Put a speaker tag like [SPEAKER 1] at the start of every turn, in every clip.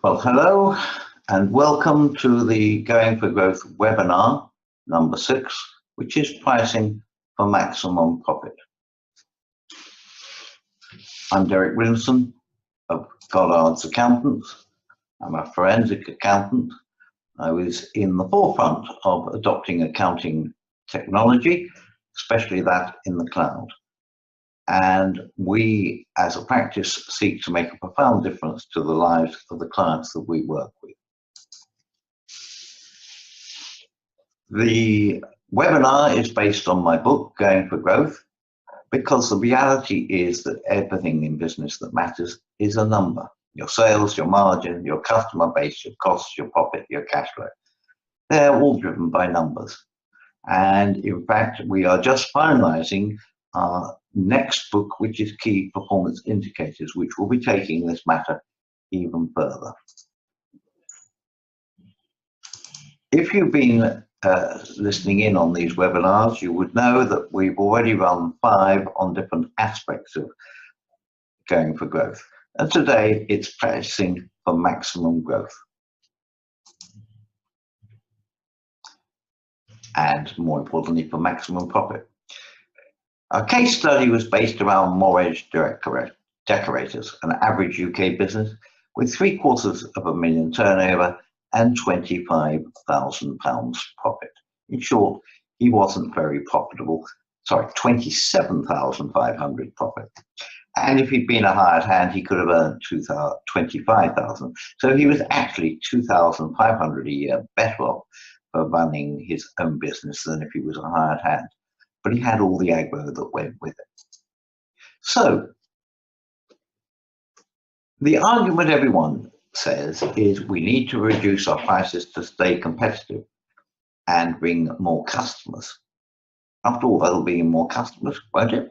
[SPEAKER 1] Well, hello and welcome to the Going for Growth webinar number 6, which is pricing for maximum profit. I'm Derek Williamson of Goddards Accountants. I'm a forensic accountant. I was in the forefront of adopting accounting technology, especially that in the cloud. And we, as a practice, seek to make a profound difference to the lives of the clients that we work with. The webinar is based on my book, Going for Growth, because the reality is that everything in business that matters is a number. Your sales, your margin, your customer base, your costs, your profit, your cash flow. They're all driven by numbers. And in fact, we are just finalizing our next book, which is Key Performance Indicators, which will be taking this matter even further. If you've been listening in on these webinars, you would know that we've already run 5 on different aspects of Going for Growth. And today it's pricing for maximum growth. And more importantly, for maximum profit. Our case study was based around Mortgage Decorators, an average UK business with £750,000 turnover and £25,000 profit. In short, he wasn't very profitable. Sorry, 27,500 profit. And if he'd been a hired hand, he could have earned 25,000. So he was actually 2,500 a year better off for running his own business than if he was a hired hand. But he had all the aggro that went with it. So the argument everyone says is we need to reduce our prices to stay competitive and bring more customers. After all, that'll bring in more customers, won't it?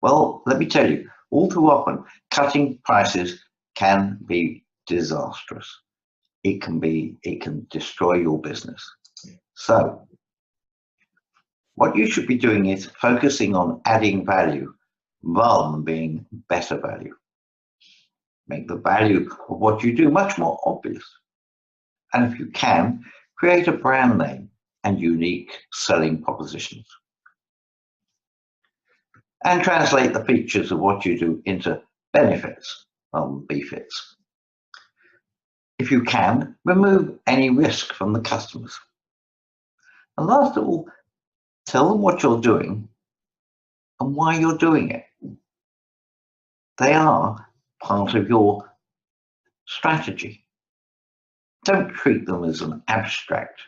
[SPEAKER 1] Well, let me tell you, all too often, cutting prices can be disastrous. It can destroy your business. So what you should be doing is focusing on adding value rather than being better value. Make the value of what you do much more obvious. And if you can, create a brand name and unique selling propositions. And translate the features of what you do into benefits on benefits. If you can, remove any risk from the customers. And last of all, tell them what you're doing and why you're doing it. They are part of your strategy. Don't treat them as an abstract.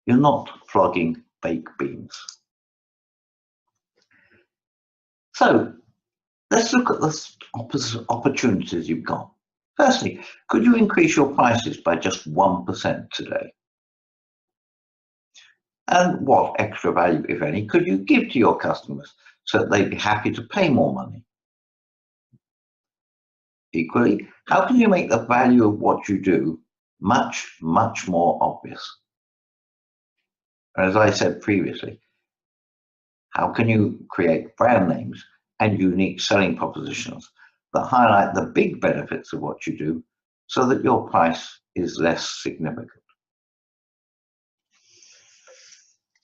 [SPEAKER 1] You're not flogging baked beans. So let's look at the opportunities you've got. Firstly, could you increase your prices by just 1% today? And what extra value, if any, could you give to your customers so that they'd be happy to pay more money? Equally, how can you make the value of what you do much, much more obvious? As I said previously, how can you create brand names and unique selling propositions that highlight the big benefits of what you do so that your price is less significant?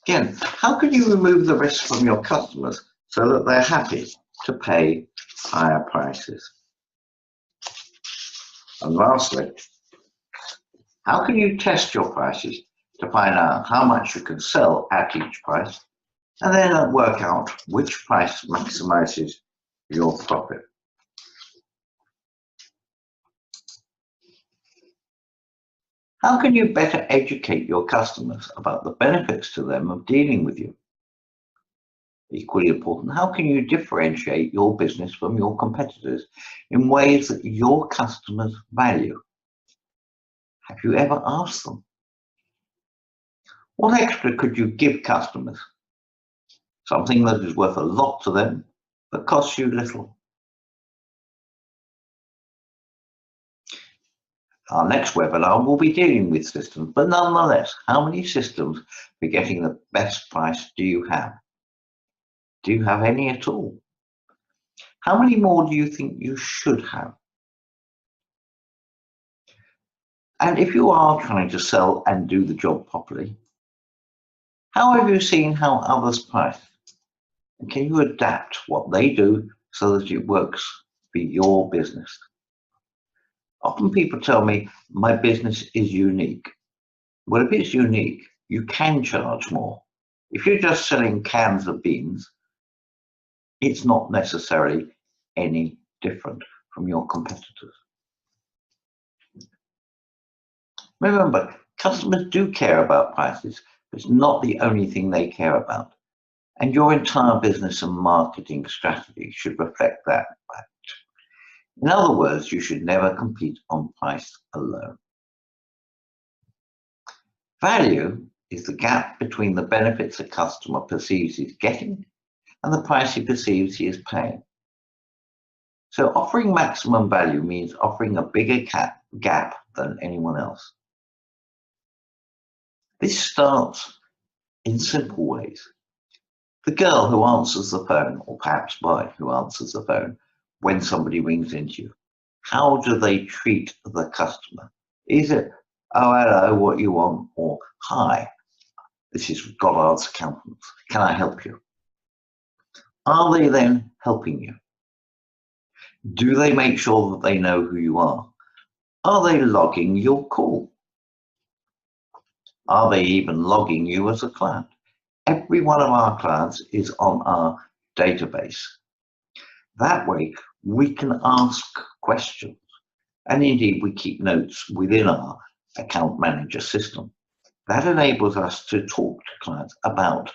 [SPEAKER 1] Again, how can you remove the risk from your customers so that they're happy to pay higher prices? And lastly, how can you test your prices to find out how much you can sell at each price and then work out which price maximizes your profit? How can you better educate your customers about the benefits to them of dealing with you? Equally important, how can you differentiate your business from your competitors in ways that your customers value? Have you ever asked them? What extra could you give customers? Something that is worth a lot to them, but costs you little. Our next webinar will be dealing with systems, but nonetheless, how many systems for getting the best price do you have? Do you have any at all? How many more do you think you should have? And if you are trying to sell and do the job properly, how have you seen how others price? And can you adapt what they do so that it works for your business? Often people tell me my business is unique. Well, if it's unique, you can charge more. If you're just selling cans of beans, it's not necessarily any different from your competitors. Remember, customers do care about prices, but it's not the only thing they care about. And your entire business and marketing strategy should reflect that fact. In other words, you should never compete on price alone. Value is the gap between the benefits a customer perceives he's getting and the price he perceives he is paying. So offering maximum value means offering a bigger gap than anyone else. This starts in simple ways. The girl who answers the phone, or perhaps boy who answers the phone when somebody rings into you, how do they treat the customer? Is it, oh, hello, what you want? Or, hi, this is Goddards Accountants. Can I help you? Are they then helping you? Do they make sure that they know who you are? Are they logging your call? Are they even logging you as a client? Every one of our clients is on our database. That way, we can ask questions. And indeed, we keep notes within our account manager system. That enables us to talk to clients about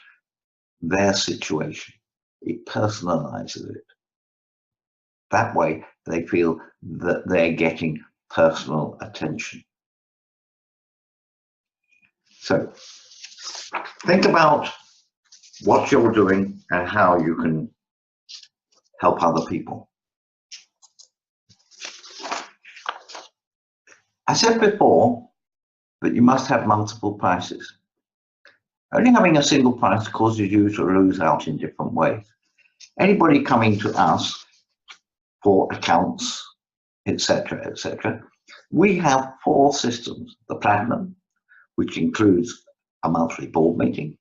[SPEAKER 1] their situation. It personalizes it. That way, they feel that they're getting personal attention. So, think about what you're doing and how you can help other people. I said before that you must have multiple prices. Only having a single price causes you to lose out in different ways. Anybody coming to us for accounts, etc., we have 4 systems. The Platinum, which includes a monthly board meeting.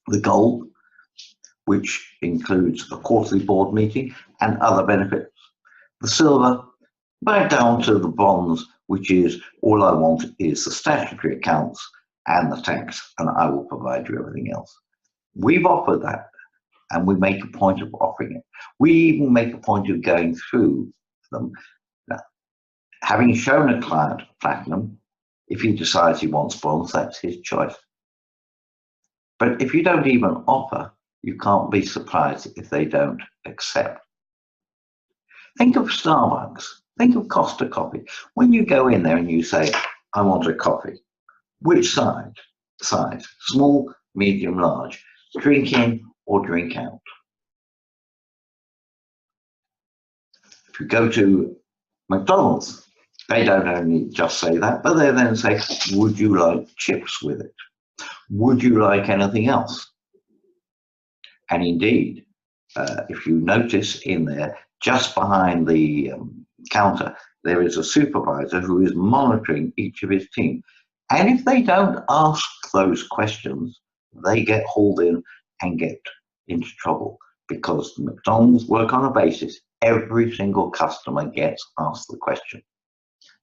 [SPEAKER 1] The Gold, which includes a quarterly board meeting and other benefits. The Silver, right down to the Bronze, which is all I want is the statutory accounts and the tax, and I will provide you everything else. We've offered that, and we make a point of offering it. We even make a point of going through them. Now, having shown a client Platinum, if he decides he wants Bronze, that's his choice. But if you don't even offer, you can't be surprised if they don't accept. Think of Starbucks. Think of Costa Coffee. When you go in there and you say, I want a coffee, which size? Small, medium, large, drink in or drink out. If you go to McDonald's, they don't only just say that, but they then say, would you like chips with it? Would you like anything else? And indeed, if you notice in there, just behind the counter, there is a supervisor who is monitoring each of his team. And if they don't ask those questions, they get hauled in and get into trouble, because McDonald's work on a basis. Every single customer gets asked the question.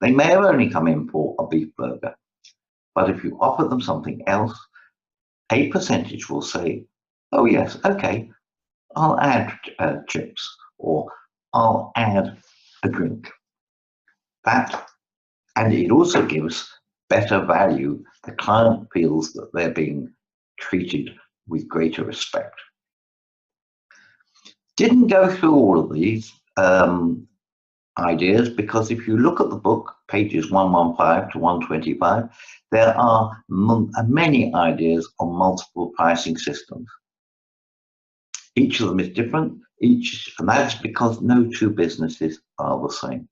[SPEAKER 1] They may have only come in for a beef burger, but if you offer them something else, a percentage will say, oh yes, okay, I'll add chips, or I'll add a drink. That, and it also gives better value. The client feels that they're being treated with greater respect. Didn't go through all of these ideas, because if you look at the book, pages 115 to 125, there are many ideas on multiple pricing systems. Each of them is different, and that's because no 2 businesses are the same.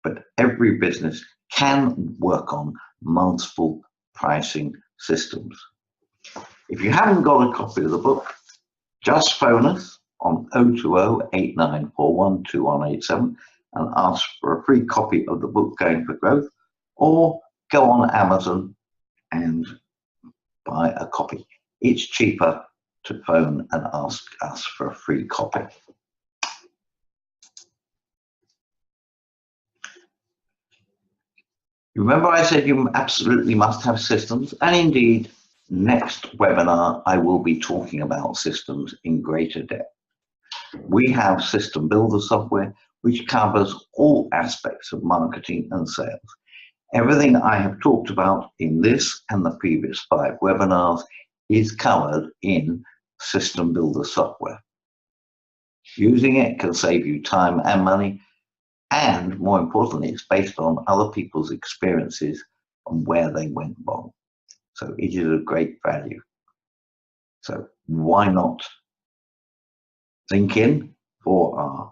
[SPEAKER 1] But every business can work on multiple pricing systems. If you haven't got a copy of the book, just phone us on 020-8941-2187 and ask for a free copy of the book Going for Growth, or go on Amazon and buy a copy. It's cheaper to phone and ask us for a free copy. Remember I said you absolutely must have systems, and indeed, next webinar I will be talking about systems in greater depth. We have System Builder software which covers all aspects of marketing and sales. Everything I have talked about in this and the previous 5 webinars is covered in System Builder software. Using it can save you time and money, and more importantly, it's based on other people's experiences and where they went wrong. So it is a great value. So why not think in for our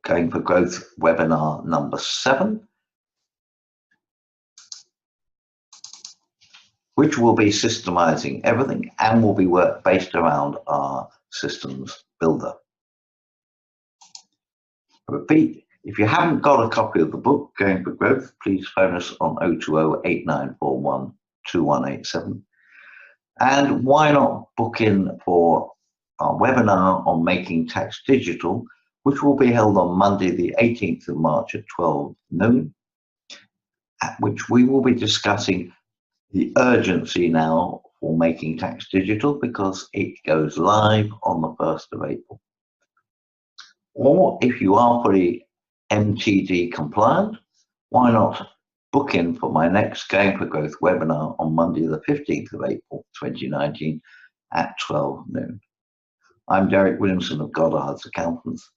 [SPEAKER 1] Going for Growth webinar number 7, which will be systemizing everything and will be based around our systems builder. I repeat, if you haven't got a copy of the book, Going for Growth, please phone us on 020-8941-2187. And why not book in for our webinar on Making Tax Digital, which will be held on Monday, the 18th of March at 12 noon, at which we will be discussing the urgency now for Making Tax Digital because it goes live on the 1st of April. Or if you are fully MTD compliant, why not book in for my next Going for Growth webinar on Monday, the 15th of April, 2019 at 12 noon. I'm Derek Williamson of Goddards Accountants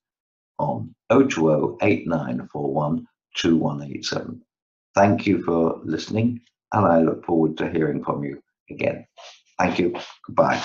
[SPEAKER 1] on 020-8941-2187. Thank you for listening, and I look forward to hearing from you again. Thank you. Goodbye.